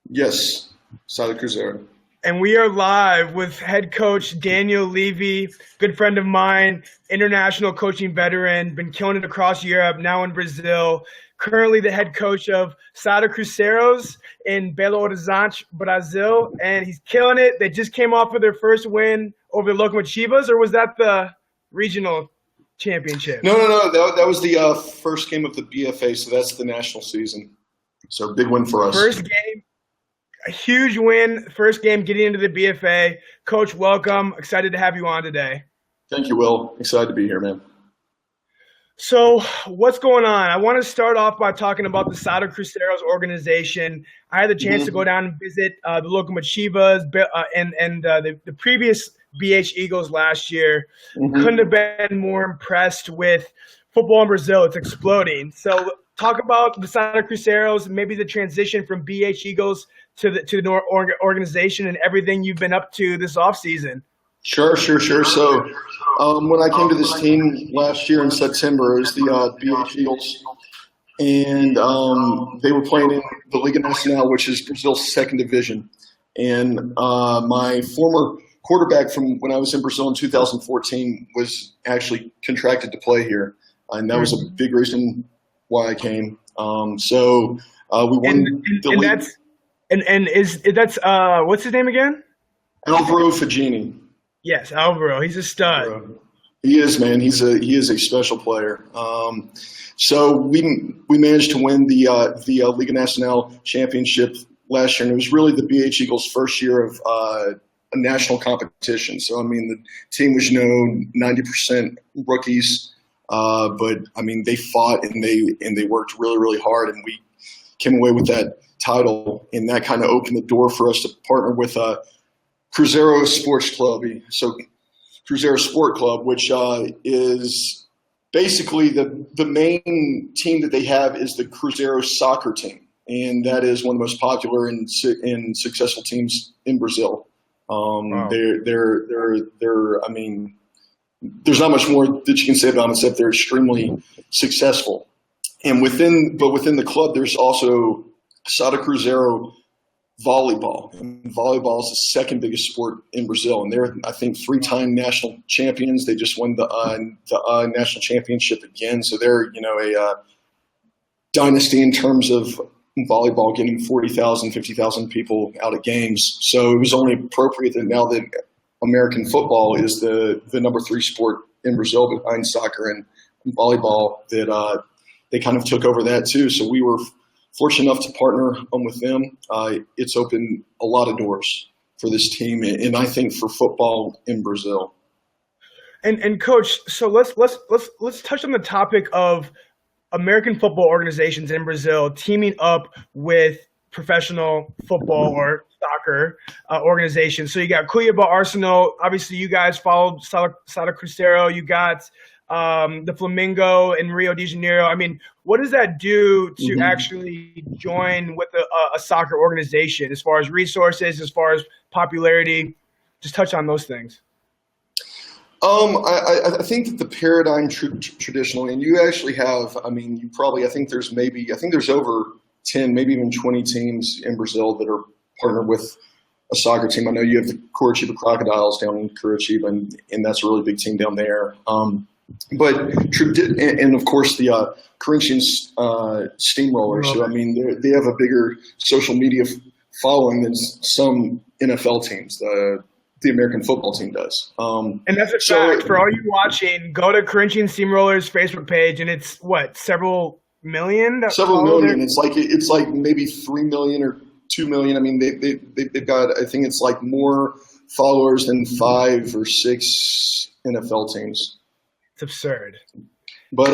Yes, Sada Cruzero. And we are live with head coach Daniel Levy, good friend of mine, international coaching veteran, been killing it across Europe, now in Brazil, currently the head coach of Sada Cruzeros in Belo Horizonte, Brazil, and he's killing it. They just came off of their first win over the Locomotivas, or was that the regional championship? No. That was the first game of the BFA, so that's the national season. So big win for us. First game. A huge win, first game getting into the BFA. Coach, welcome. Excited to have you on today. Thank you, Will. Excited to be here, man. So what's going on? I want to start off by talking about the Sada Cruzeros organization. I had the chance to go down and visit the Locomotivas and the previous BH Eagles last year. Couldn't have been more impressed with football in Brazil. It's exploding. So talk about the Sada Cruzeros, maybe the transition from BH Eagles to the organization and everything you've been up to this offseason. Sure. So when I came to this team last year in September, it was the BH Eagles, and they were playing in the Liga Nacional, which is Brazil's second division. And my former quarterback from when I was in Brazil in 2014 was actually contracted to play here, and that was a big reason why I came. So we won the league. That's what's his name again? Alvaro Fagini. Yes, Alvaro. He's a stud. He is, man. He is a special player. So we managed to win the Liga Nacional championship last year, and it was really the BH Eagles' first year of a national competition. So I mean, the team was 90% rookies, but I mean they fought and they worked really, really hard, and we came away with that title, and that kind of opened the door for us to partner with Cruzeiro Sports Club. So Cruzeiro Sport Club, which is basically the main team that they have is the Cruzeiro soccer team, and that is one of the most popular and successful teams in Brazil. Wow. They're I mean, there's not much more that you can say about them except they're extremely successful. And within the club, there's also Sada Cruzeiro volleyball. And volleyball is the second biggest sport in Brazil, and they're, I think, 3-time national champions. They just won the national championship again, so they're a dynasty in terms of volleyball, getting 40,000, 50,000 people out at games. So it was only appropriate that now that American football is the number 3 sport in Brazil behind soccer and volleyball, that they kind of took over that too. So we were fortunate enough to partner with them. It's opened a lot of doors for this team, and I think for football in Brazil. And coach, so let's touch on the topic of American football organizations in Brazil teaming up with professional football or soccer organizations. So you got Cuiabá Arsenal. Obviously, you guys followed Sada Cruzeiro. You got the Flamengo in Rio de Janeiro. I mean, what does that do to actually join with a soccer organization as far as resources, as far as popularity? Just touch on those things. I think that the paradigm traditionally, and you actually have, I mean, I think there's over 10, maybe even 20 teams in Brazil that are partnered with a soccer team. I know you have the Curitiba Crocodiles down in Curitiba, and that's a really big team down there. And of course the Corinthians Steamrollers. So I mean, they have a bigger social media following than some NFL teams. The American football team does. And that's a fact. For all you watching, go to Corinthians Steamrollers Facebook page, and it's several million. Several million. It's like maybe 3 million or 2 million. I mean, they've got, I think it's like more followers than 5 or 6 NFL teams. It's absurd. But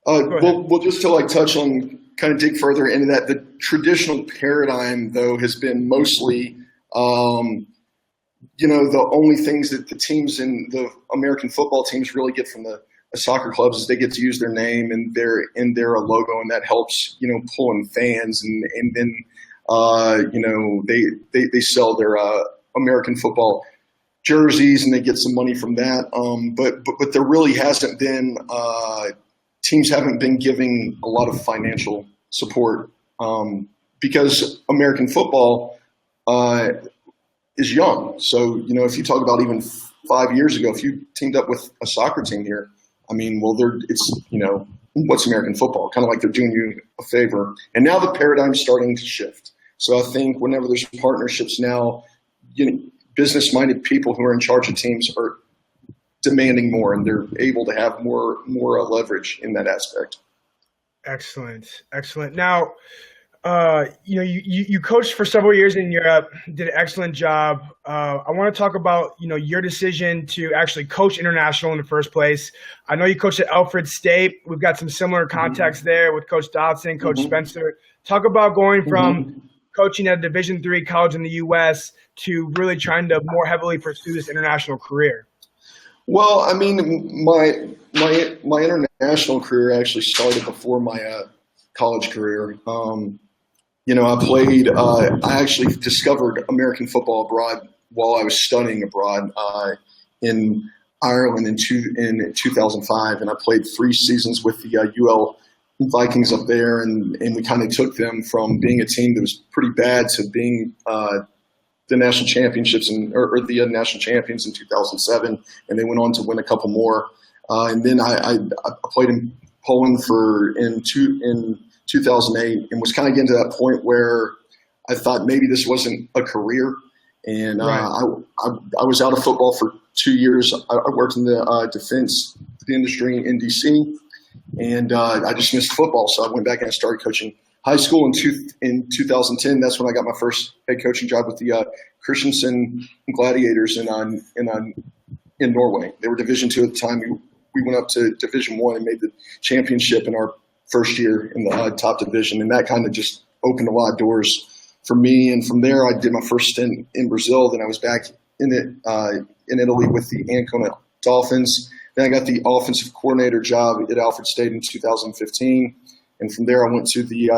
we'll just to touch on, kind of dig further into that. The traditional paradigm, though, has been mostly, the only things that the teams in the American football teams really get from the soccer clubs is they get to use their name and their logo, and that helps pull in fans, and then they sell their American football jerseys, and they get some money from that. But there really hasn't been teams haven't been giving a lot of financial support because American football is young. So, if you talk about even 5 years ago, if you teamed up with a soccer team here, what's American football? Kind of like they're doing you a favor. And now the paradigm's starting to shift. So I think whenever there's partnerships now, business-minded people who are in charge of teams are demanding more, and they're able to have more leverage in that aspect. Excellent. Now, you coached for several years in Europe, did an excellent job. I want to talk about, your decision to actually coach international in the first place. I know you coached at Alfred State. We've got some similar context there with Coach Dotson, Coach Spencer. Talk about going from coaching at a Division III college in the U.S. to really trying to more heavily pursue this international career. Well, I mean, my international career actually started before my college career. I actually discovered American football abroad while I was studying abroad in Ireland in 2005, and I played 3 seasons with the UL Vikings up there, and we kind of took them from being a team that was pretty bad to being the national championships or the national champions in 2007, and they went on to win a couple more. And then I played in Poland in 2008, and was kind of getting to that point where I thought maybe this wasn't a career. And I was out of football for 2 years. I worked in the defense industry in D.C., and I just missed football. So I went back and I started coaching high school in 2010. That's when I got my first head coaching job with the Kristiansand Gladiators in Norway. They were Division II at the time. We went up to Division I and made the championship in our first year in the top division, and that kind of just opened a lot of doors for me. And from there, I did my first stint in Brazil. Then I was back in Italy with the Ancona Dolphins. Then I got the offensive coordinator job at Alfred State in 2015. And from there, I went to the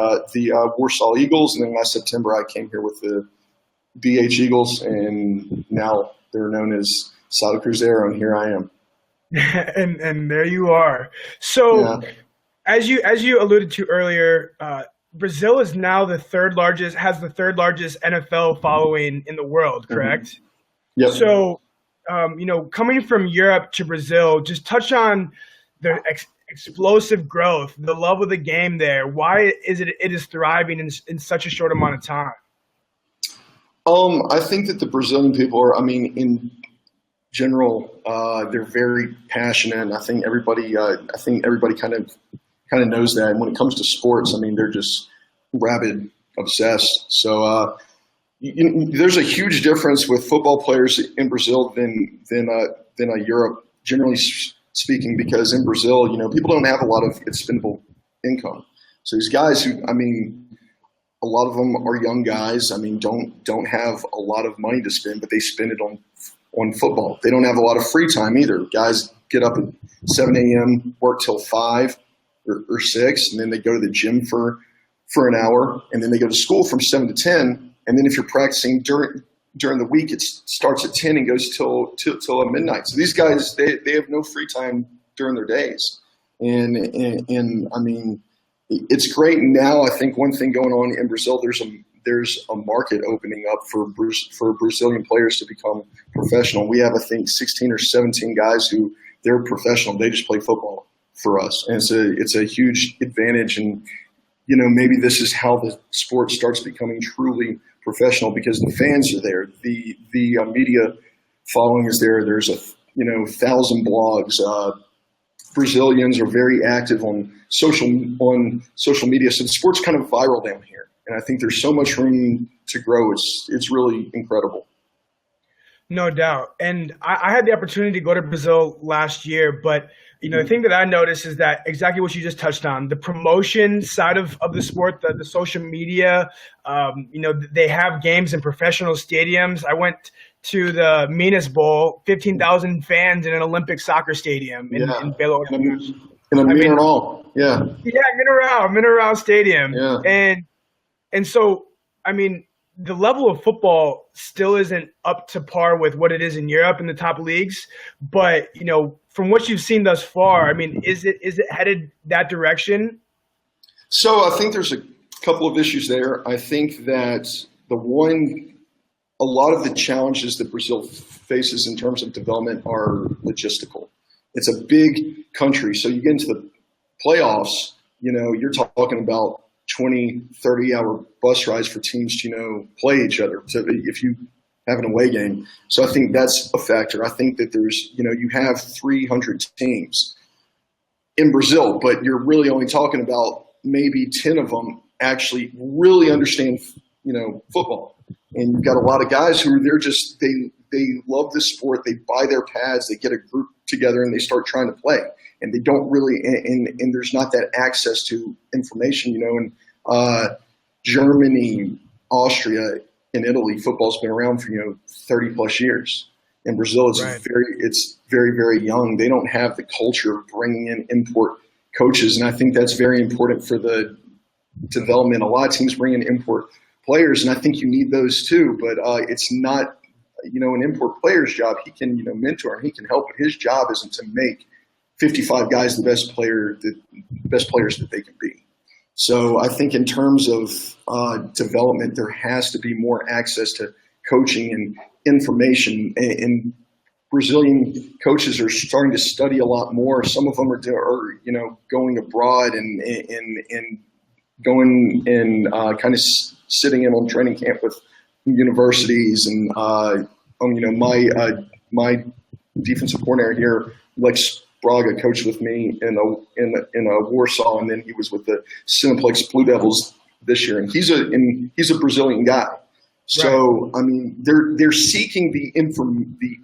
Warsaw Eagles. And then last September, I came here with the BH Eagles. And now they're known as Salto Cruzeiro, and here I am. and there you are. So as you alluded to earlier, Brazil is now has the third largest NFL following in the world, correct? Yep. So, coming from Europe to Brazil, just touch on the explosive growth, the love of the game there. Why is it is thriving in such a short amount of time? I think that the Brazilian people are, in general, they're very passionate. And I think everybody kind of knows that. And when it comes to sports, they're just rabid obsessed. So there's a huge difference with football players in Brazil than Europe, generally speaking, because in Brazil, people don't have a lot of expendable income. So these guys who, a lot of them are young guys. Don't have a lot of money to spend, but they spend it on football. They don't have a lot of free time either. Guys get up at 7 a.m., work till 5 or 6, and then they go to the gym for an hour, and then they go to school from 7 to 10. And then if you're practicing during the week, it starts at 10 and goes till midnight. So these guys, they have no free time during their days. And it's great now. I think one thing going on in Brazil, there's a market opening up for Brazilian players to become professional. We have, I think, 16 or 17 guys who they're professional. They just play football for us. And it's a huge advantage. And, maybe this is how the sport starts becoming truly professional, because the fans are there. The media following is there. There's 1,000 blogs. Brazilians are very active on social media. So the sport's kind of viral down here. And I think there's so much room to grow. It's really incredible. No doubt. And I had the opportunity to go to Brazil last year, but the thing that I noticed is that exactly what you just touched on, the promotion side of the sport, the social media, they have games in professional stadiums. I went to the Minas Bowl, 15,000 fans in an Olympic soccer stadium in Belo Horizonte. In a Mineral. Yeah. Yeah, Mineral Stadium. Yeah. And so, the level of football still isn't up to par with what it is in Europe in the top leagues. But, from what you've seen thus far, is it headed that direction? So I think there's a couple of issues there. I think that a lot of the challenges that Brazil faces in terms of development are logistical. It's a big country, so you get into the playoffs, you're talking about 20, 30-hour bus rides for teams to, play each other. So if you have an away game. So I think that's a factor. I think that there's, you have 300 teams in Brazil, but you're really only talking about maybe 10 of them actually really understand, football. And you've got a lot of guys who they love the sport. They buy their pads, they get a group together and they start trying to play. And they don't really, and there's not that access to information, in Germany, Austria, and Italy, football's been around for, 30 plus years. In Brazil, it's very, very young. They don't have the culture of bringing in import coaches. And I think that's very important for the development. A lot of teams bring in import players, and I think you need those too, but it's not, an import player's job. He can, mentor and he can help, but his job isn't to make 55 guys the best players that they can be. So I think in terms of development, there has to be more access to coaching and information. And Brazilian coaches are starting to study a lot more. Some of them are going abroad and going and kind of sitting in on training camp with universities. And my defensive coordinator here, Lex Braga, coached with me in Warsaw, and then he was with the Cineplex Blue Devils this year. And he's a Brazilian guy. So I mean, they're seeking the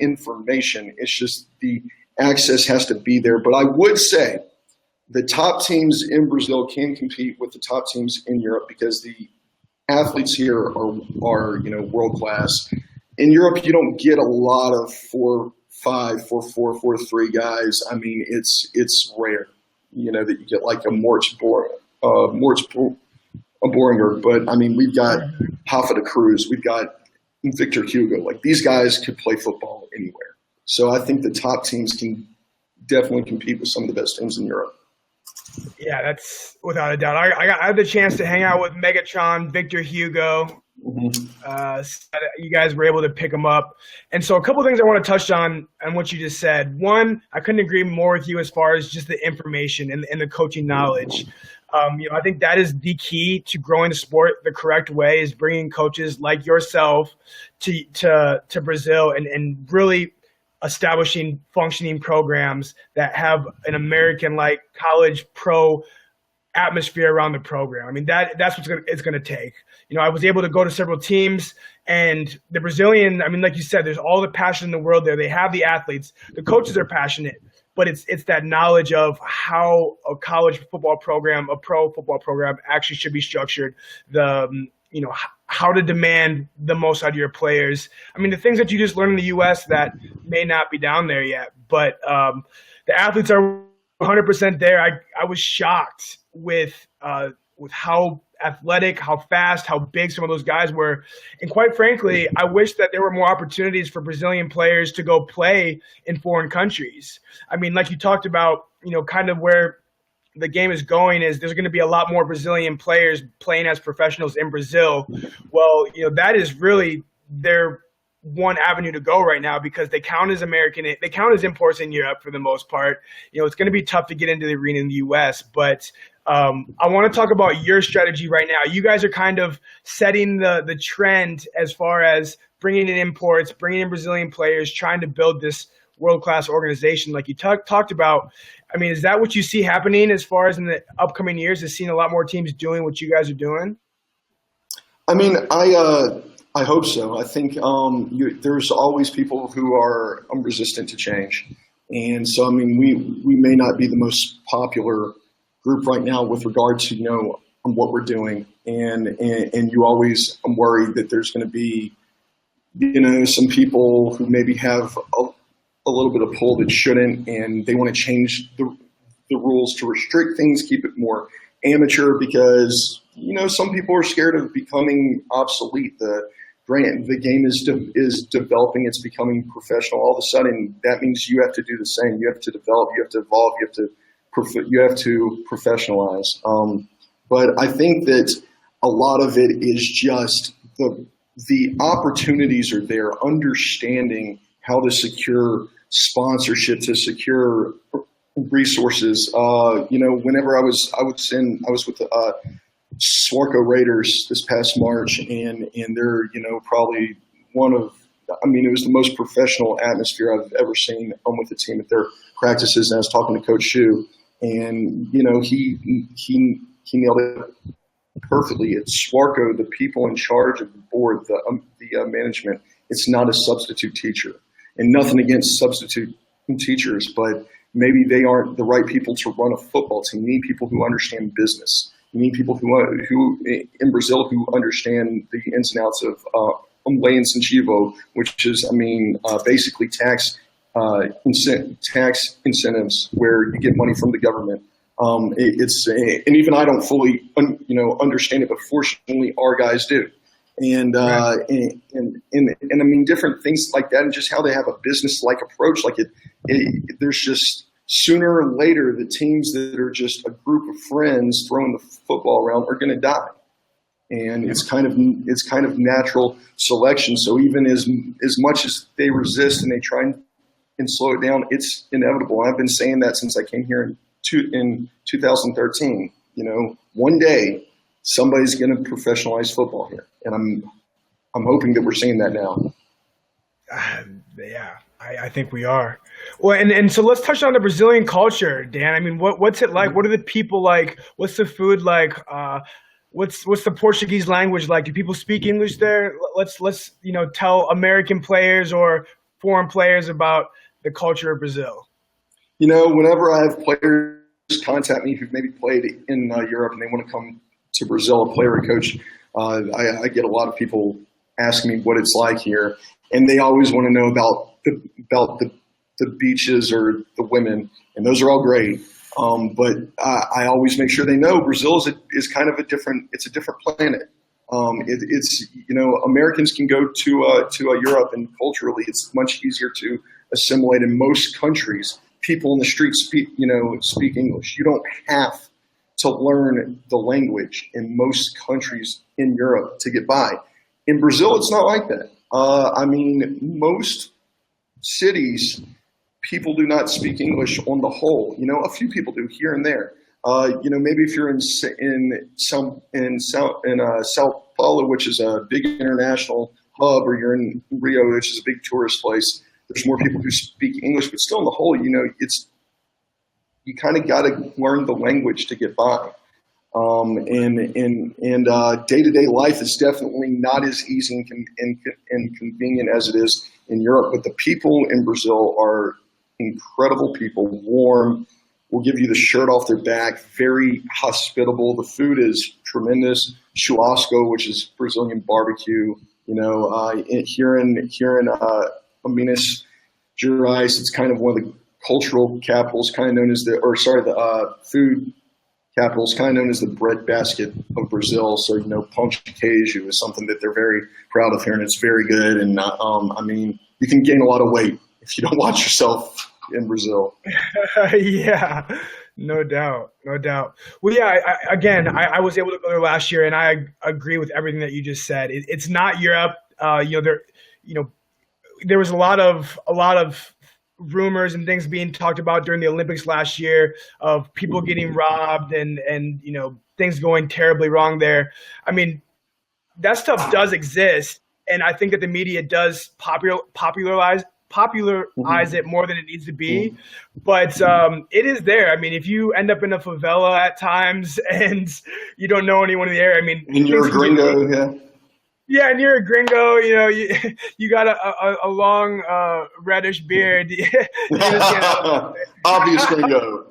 information. It's just the access has to be there. But I would say the top teams in Brazil can compete with the top teams in Europe because the athletes here are world class. In Europe, you don't get a lot of 4-5, 4-4, 4-3 guys. I mean, it's rare, that you get like a Moritz Boringer. But I mean, we've got Rafa de Cruz, we've got Victor Hugo. Like, these guys could play football anywhere. So I think the top teams can definitely compete with some of the best teams in Europe. Yeah, that's without a doubt. I had the chance to hang out with Megatron, Victor Hugo. You guys were able to pick them up. And so a couple of things I want to touch on what you just said. One, I couldn't agree more with you as far as just the information and the coaching knowledge. I think that is the key to growing the sport the correct way, is bringing coaches like yourself to Brazil and really establishing functioning programs that have an American-like college pro atmosphere around the program. I mean, that's what it's going to take. I was able to go to several teams, and the Brazilian, I mean, like you said, there's all the passion in the world there. They have the athletes. The coaches are passionate, but it's that knowledge of how a college football program, a pro football program actually should be structured, how to demand the most out of your players. I mean, the things that you just learned in the U.S. that may not be down there yet, but the athletes are 100% there. I was shocked with how athletic, how fast, how big some of those guys were. And quite frankly, I wish that there were more opportunities for Brazilian players to go play in foreign countries. I mean, like you talked about, kind of where the game is going is there's going to be a lot more Brazilian players playing as professionals in Brazil. Well, that is really their one avenue to go right now, because they count as American, they count as imports in Europe for the most part. It's going to be tough to get into the arena in the U.S., but I want to talk about your strategy right now. You guys are kind of setting the trend as far as bringing in imports, bringing in Brazilian players, trying to build this world-class organization like you talked about. I mean, is that what you see happening as far as in the upcoming years, is seeing a lot more teams doing what you guys are doing? I mean, I hope so. I think there's always people who are resistant to change. And so, I mean, we may not be the most popular group right now with regard to, what we're doing. And you always, I'm worried that there's going to be, some people who maybe have a little bit of pull that shouldn't, and they want to change the rules to restrict things, keep it more amateur, because, some people are scared of becoming obsolete. The game is developing, it's becoming professional. All of a sudden, that means you have to do the same. You have to develop, you have to evolve, you have to professionalize. But I think that a lot of it is just the opportunities are there, understanding how to secure sponsorship, to secure resources. Whenever I was with the Swarco Raiders this past March, and they're probably it was the most professional atmosphere I've ever seen with the team at their practices. And I was talking to Coach Shu, and he nailed it perfectly. At Swarco, the people in charge of the board, the management, it's not a substitute teacher. And nothing against substitute teachers, but maybe they aren't the right people to run a football team. You need people who understand business. You need people who in Brazil who understand the ins and outs of lei incentivo, which is, basically tax incentives where you get money from the government. And even I don't fully understand it, but fortunately our guys do. And different things like that, and just how they have a business-like approach. There's just sooner or later the teams that are just a group of friends throwing the football around are going to die, and it's kind of natural selection. So even as much as they resist and they try and slow it down, it's inevitable. I've been saying that since I came here in 2013. One day somebody's going to professionalize football here, and I'm hoping that we're seeing that now. Yeah, I think we are. Well, and so let's touch on the Brazilian culture, Dan. What's it like? What are the people like? What's the food like? What's the Portuguese language like? Do people speak English there? Let's tell American players or foreign players about the culture of Brazil. Whenever I have players contact me who've maybe played in Europe and they want to come to Brazil, a player or coach, I get a lot of people asking me what it's like here, and they always want to know about the beaches or the women, and those are all great. But I always make sure they know Brazil is kind of a different planet. It's Americans can go to Europe, and culturally it's much easier to assimilate in most countries. People in the streets speak English. You don't have to learn the language in most countries in Europe to get by. In Brazil, it's not like that. Most cities, people do not speak English on the whole. A few people do here and there. Maybe if you're in Sao Paulo, which is a big international hub, or you're in Rio, which is a big tourist place, there's more people who speak English. But still, on the whole, you kind of got to learn the language to get by. Day-to-day life is definitely not as easy and convenient as it is in Europe. But the people in Brazil are incredible people, warm, will give you the shirt off their back, very hospitable. The food is tremendous. Churrasco, which is Brazilian barbecue. Here in Minas Gerais, it's kind of one of the cultural capitals, kind of known as the food capitals, kind of known as the breadbasket of Brazil. So, pão de queijo is something that they're very proud of here, and it's very good. And you can gain a lot of weight if you don't watch yourself in Brazil. Yeah, no doubt. Well, yeah, I was able to go there last year, and I agree with everything that you just said. It's not Europe. There was a lot of rumors and things being talked about during the Olympics last year of people getting robbed and things going terribly wrong there. That stuff does exist, and I think that the media does popularize it more than it needs to be, but it is there. If you end up in a favela at times and you don't know anyone in the area, and you're a gringo, yeah. Yeah, and you're a gringo. You got a long reddish beard. Obvious gringo.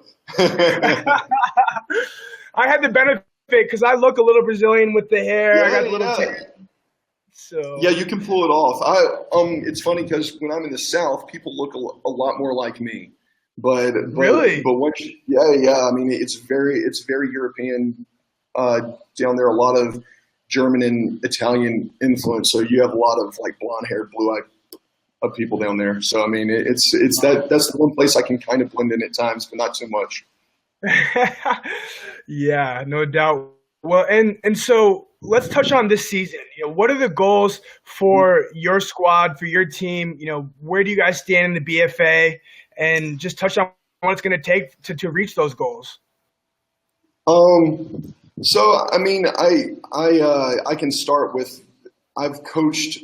I had the benefit because I look a little Brazilian with the hair. Yeah, I got a little tan. So yeah, you can pull it off. It's funny because when I'm in the South, people look a lot more like me. But really, but once it's very European down there. A lot of German and Italian influence. So you have a lot of blonde hair, blue eyed people down there. So that's the one place I can kind of blend in at times, but not too much. Yeah, no doubt. Well, and so let's touch on this season. What are the goals for your squad, for your team? Where do you guys stand in the BFA? And just touch on what it's going to take to reach those goals. So I mean, I can start with I've coached.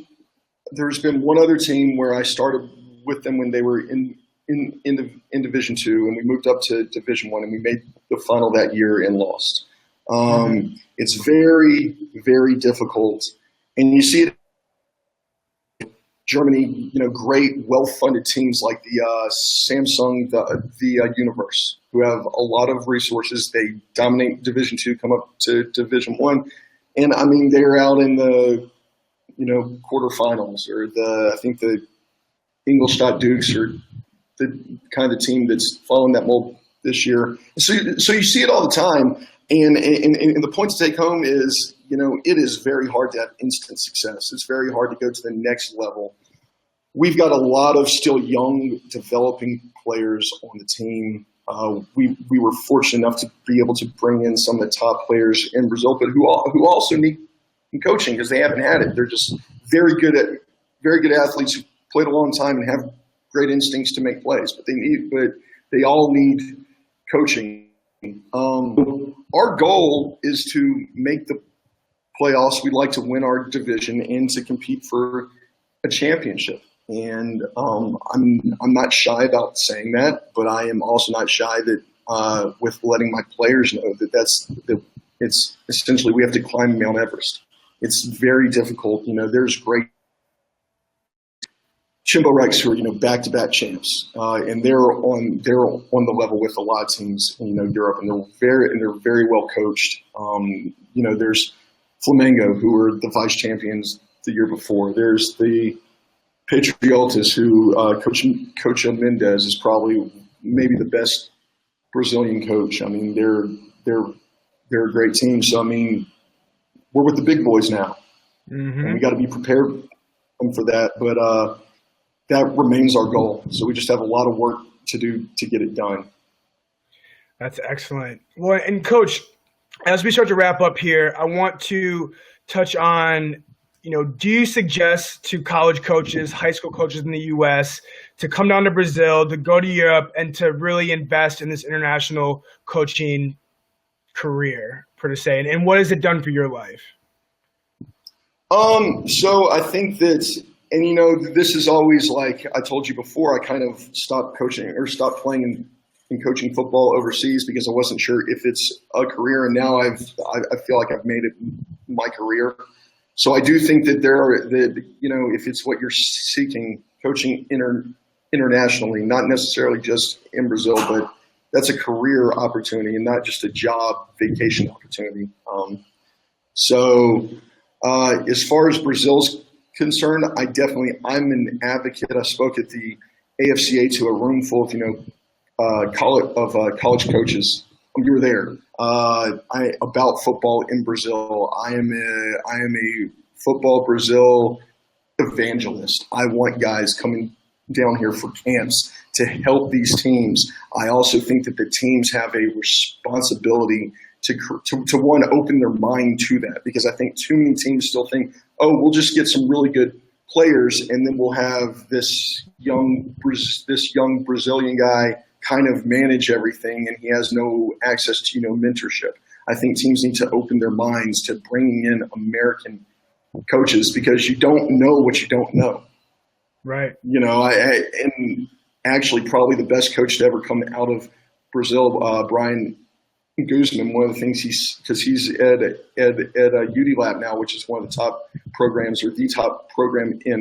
There's been one other team where I started with them when they were in Division Two, and we moved up to Division One, and we made the final that year and lost. It's very, very difficult, and you see it. Germany, great, well-funded teams like the Samsung, the Universe, who have a lot of resources. They dominate Division Two, come up to Division One, and I mean they're out in the quarterfinals, or I think the Ingolstadt Dukes are the kind of team that's following that mold this year. So you see it all the time, and the point to take home is, it is very hard to have instant success. It's very hard to go to the next level. We've got a lot of still young, developing players on the team. We were fortunate enough to be able to bring in some of the top players in Brazil, but who also need coaching because they haven't had it. They're just very good athletes who played a long time and have great instincts to make plays, but they all need coaching. Our goal is to make the playoffs. We'd like to win our division and to compete for a championship. And I'm not shy about saying that, but I am also not shy that with letting my players know that it's essentially we have to climb Mount Everest. It's very difficult. There's great Chimbo Rex who are back-to-back champs, and they're on the level with a lot of teams in Europe, and they're very well coached. There's Flamengo, who were the vice champions the year before. There's the Patriotas, who Coach Mendes is probably maybe the best Brazilian coach. I mean, they're a great team. So I mean, we're with the big boys now, and we got to be prepared for that. But that remains our goal. So we just have a lot of work to do to get it done. That's excellent. Well, and Coach, as we start to wrap up here, I want to touch on, do you suggest to college coaches, high school coaches in the U.S. to come down to Brazil, to go to Europe, and to really invest in this international coaching career, per se? And what has it done for your life? So I think that, and this is always like I told you before, I kind of stopped coaching or stopped playing in coaching football overseas because I wasn't sure if it's a career, and now I feel like I've made it my career. So I do think that if it's what you're seeking, coaching internationally, not necessarily just in Brazil, but that's a career opportunity and not just a job vacation opportunity. As far as Brazil's concerned, I'm an advocate. I spoke at the AFCA to a room full of college coaches. You were there. About football in Brazil. I am a football Brazil evangelist. I want guys coming down here for camps to help these teams. I also think that the teams have a responsibility to one, open their mind to that, because I think too many teams still think, oh, we'll just get some really good players and then we'll have this young Brazilian guy kind of manage everything, and he has no access to mentorship. I think teams need to open their minds to bringing in American coaches, because you don't know what you don't know. Right. And actually probably the best coach to ever come out of Brazil, Brian Guzman, one of the things because he's at UD now, which is one of the top programs, or the top program in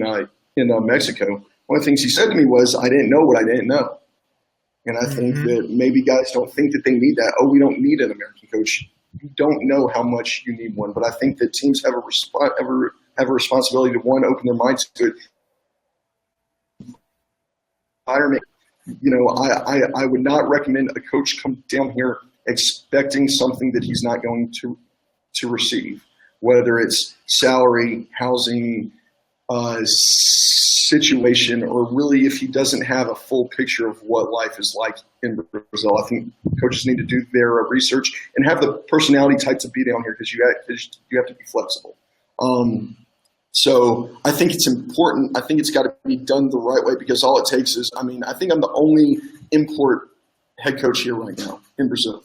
Mexico. One of the things he said to me was, I didn't know what I didn't know. And I think that maybe guys don't think that they need that. Oh, we don't need an American coach. You don't know how much you need one. But I think that teams have a responsibility to, one, open their minds to it. Environment. I would not recommend a coach come down here expecting something that he's not going to receive, whether it's salary, housing, situation, or really if he doesn't have a full picture of what life is like in Brazil. I think coaches need to do their research and have the personality type to be down here, because you have to be flexible. So I think it's important. I think it's got to be done the right way, because all it takes is, I think I'm the only import head coach here right now in Brazil.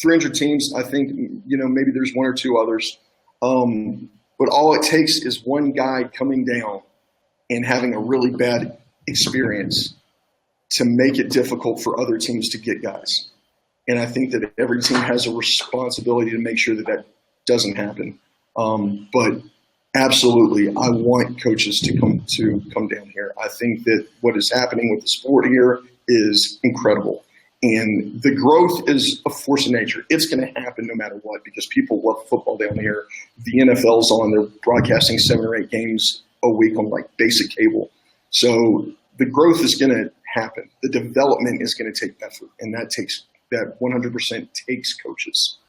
300 teams, I think, maybe there's one or two others. But all it takes is one guy coming down and having a really bad experience to make it difficult for other teams to get guys. And I think that every team has a responsibility to make sure that that doesn't happen. But absolutely, I want coaches to come down here. I think that what is happening with the sport here is incredible. And the growth is a force of nature. It's going to happen no matter what, because people love football down here. The NFL's on. They're broadcasting 7 or 8 games a week on basic cable. So the growth is going to happen. The development is going to take effort, and that 100% takes coaches.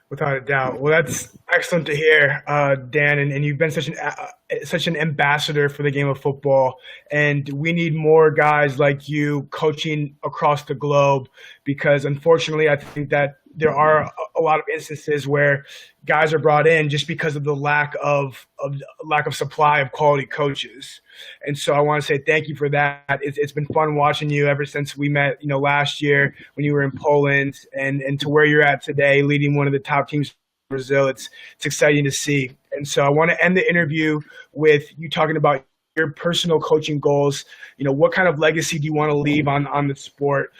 Without a doubt. Well, that's excellent to hear, Dan, and you've been such an ambassador for the game of football, and we need more guys like you coaching across the globe, because unfortunately I think that there are a lot of instances where guys are brought in just because of the lack of supply of quality coaches. And so I want to say thank you for that. It's been fun watching you ever since we met, last year when you were in Poland, and to where you're at today, leading one of the top teams in Brazil. It's exciting to see. And so I want to end the interview with you talking about your personal coaching goals. What kind of legacy do you want to leave on the sport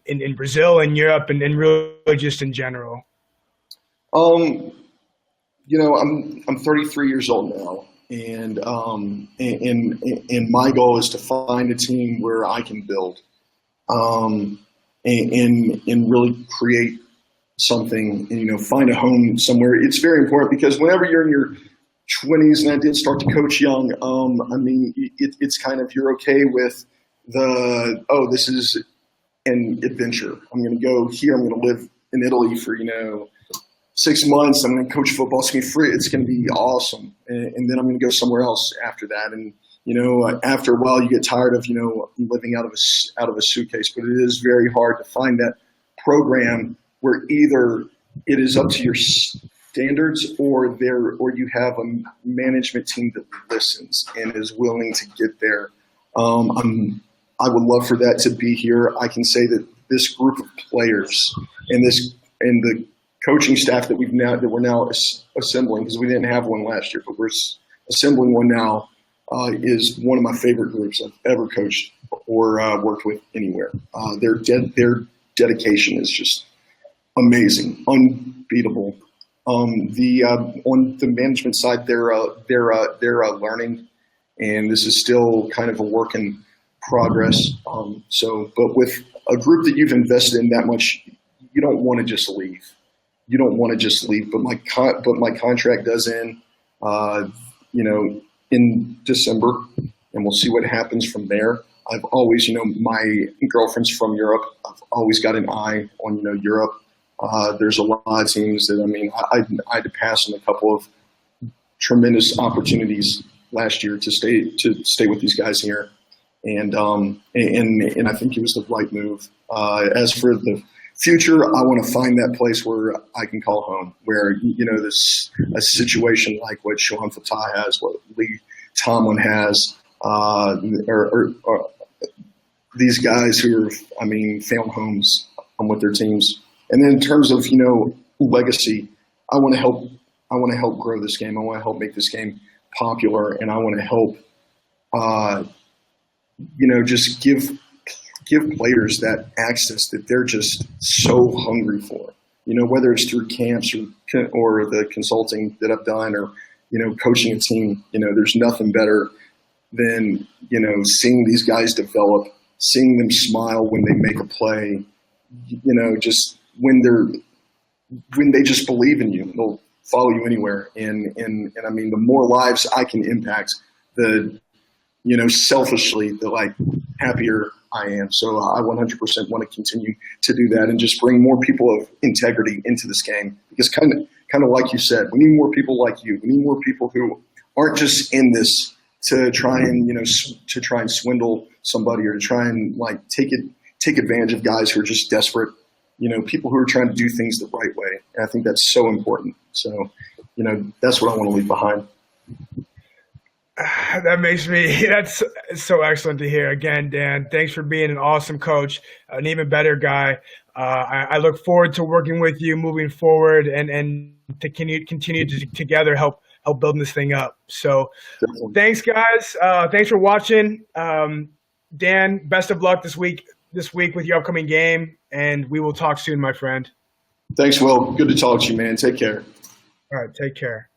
in Brazil and Europe, and really just in general? I'm 33 years old now, and my goal is to find a team where I can build, and really create something, and find a home somewhere. It's very important, because whenever you're in your 20s, and I did start to coach young, it's kind of, you're okay with this is an adventure. I'm going to go here. I'm going to live in Italy for 6 months. I'm going to coach football. It's going to be free. It's going to be awesome. And then I'm going to go somewhere else after that. And after a while, you get tired of living out of a suitcase. But it is very hard to find that program where either it is up to your standards, or you have a management team that listens and is willing to get there. I would love for that to be here. I can say that this group of players and the coaching staff that we're now assembling, because we didn't have one last year, but we're assembling one now, is one of my favorite groups I've ever coached or worked with anywhere. Their dedication is just amazing, unbeatable. On the management side, they're learning, and this is still kind of a work in progress. But with a group that you've invested in that much, you don't want to just leave. But my contract does end, in December, and we'll see what happens from there. I've always, my girlfriend's from Europe. I've always got an eye on, Europe. There's a lot of teams that, I had to pass on a couple of tremendous opportunities last year to stay with these guys here. And I think it was the right move. As for the future, I want to find that place where I can call home, where, a situation like what Shohan Fatah has, what Lee Tomlin has, or these guys who are, found homes with their teams. And then in terms of, legacy, I want to help grow this game. I want to help make this game popular, and I want to help, just give players that access that they're just so hungry for, whether it's through camps or the consulting that I've done, or, coaching a team. There's nothing better than, seeing these guys develop, seeing them smile when they make a play, just when they just believe in you, they'll follow you anywhere. And the more lives I can impact, the selfishly, the happier I am. So I 100% want to continue to do that, and just bring more people of integrity into this game, because kind of like you said, we need more people like you. We need more people who aren't just in this to try and to try and swindle somebody or to try and like take advantage of guys who are just desperate. People who are trying to do things the right way. And I think that's so important. So, that's what I want to leave behind. That's so excellent to hear. Again, Dan, thanks for being an awesome coach, an even better guy. I look forward to working with you moving forward and to continue to together help building this thing up. So Definitely. Thanks, guys. Thanks for watching. Dan, best of luck this week with your upcoming game, and we will talk soon, my friend. Thanks, Will. Good to talk to you, man. Take care. All right, take care.